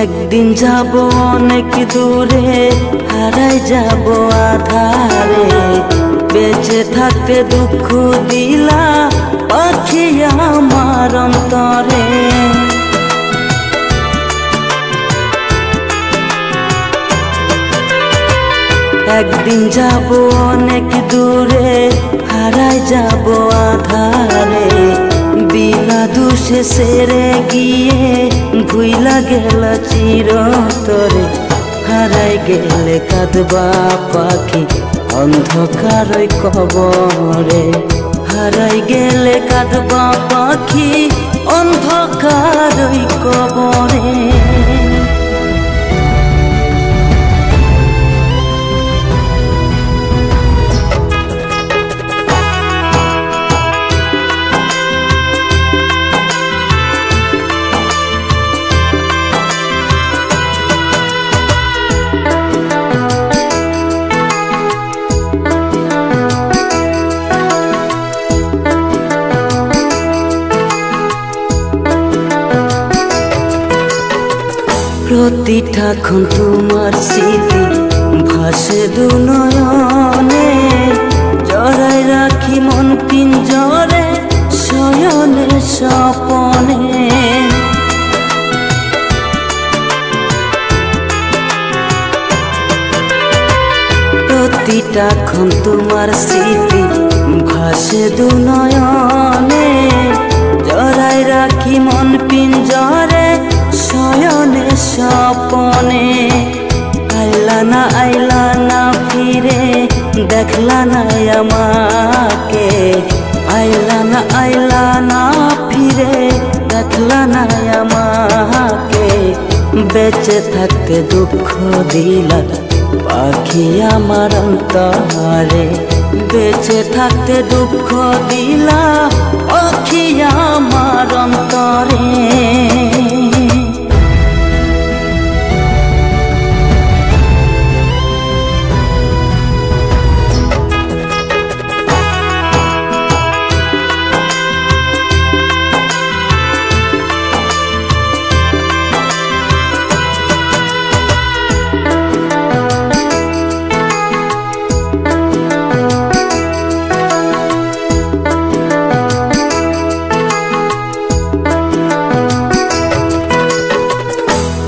একদিন যাব অনেক দূরে, হারাই যাব আধারে। বেঁচে থাকতে দুঃখ দিলা পাখি আমার অন্তরে। একদিন যাব অনেক দূরে, হারাই যাব আধারে। বিনা দোষে সেরে গিয়ে ভুইলা গেল চিরতরে। হারাই গেলে কাঁদবা পাখি অন্ধকার কবরে। হারাই গেলে কাঁদবা পাখি অন্ধকার কবরে। প্রতিটা ক্ষণ তোমার স্মৃতি ভাসে দু নয়নে। জড়াই রাখি মন পিঞ্জরে শয়নে স্বপনে। প্রতিটা ক্ষণ তোমার স্মৃতি ভাসে দু নয়নে। জড়াই রাখি মন পিঞ্জরে শয়নে স্বপনে। আইলা না ফিরে, দেখলা না আমাকে। আইলা না ফিরে, দেখলা না আমাকে। বেঁচে থাকতে দুঃখ দিলা পাখি আমার অন্তরে। বেঁচে থাকতে দুঃখ দিলা পাখি আমার অন্তরে।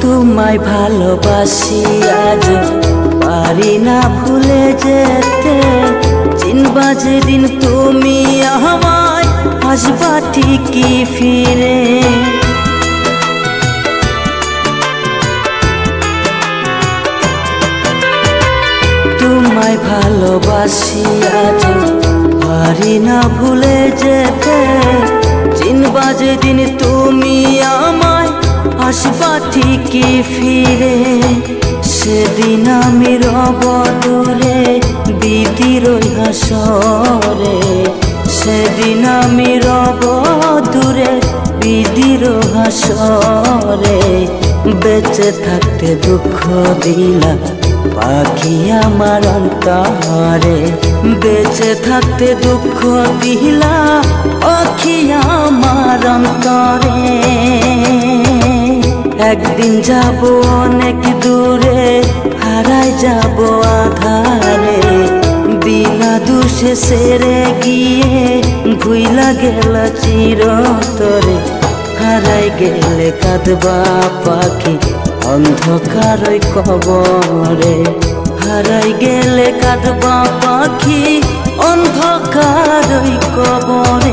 তোমায় ভালোবাসি আজ পারি না ভুলে যেতে। চিনবা যেদিন তুমি আমায় আসবা ঠিকই ফিরে। তোমায় ভালোবাসি আজ পারি না ভুলে যেতে। চিনবা যেদিন তুমি আমায় আসবা ঠিকই ফিরে। সেদিন আমি রব দূরে বিধির হাসরে। সেদিন আমি রব দূরে বিধির হাসরে। বেঁচে থাকতে দুঃখ দিলা পাখি আমার অন্তরে। বেঁচে থাকতে দুঃখ দিলা পাখি আমার অন্তরে। একদিন যাব অনেক দূরে, হারাই যাব আধারে। বিনা দোষে সেরে গিয়ে ভুইলা গেল চিরতরে। হারাই গেলে কাঁদবা পাখি অন্ধকার কবরে। হারাই গেলে কাঁদবা পাখি অন্ধকার কবরে।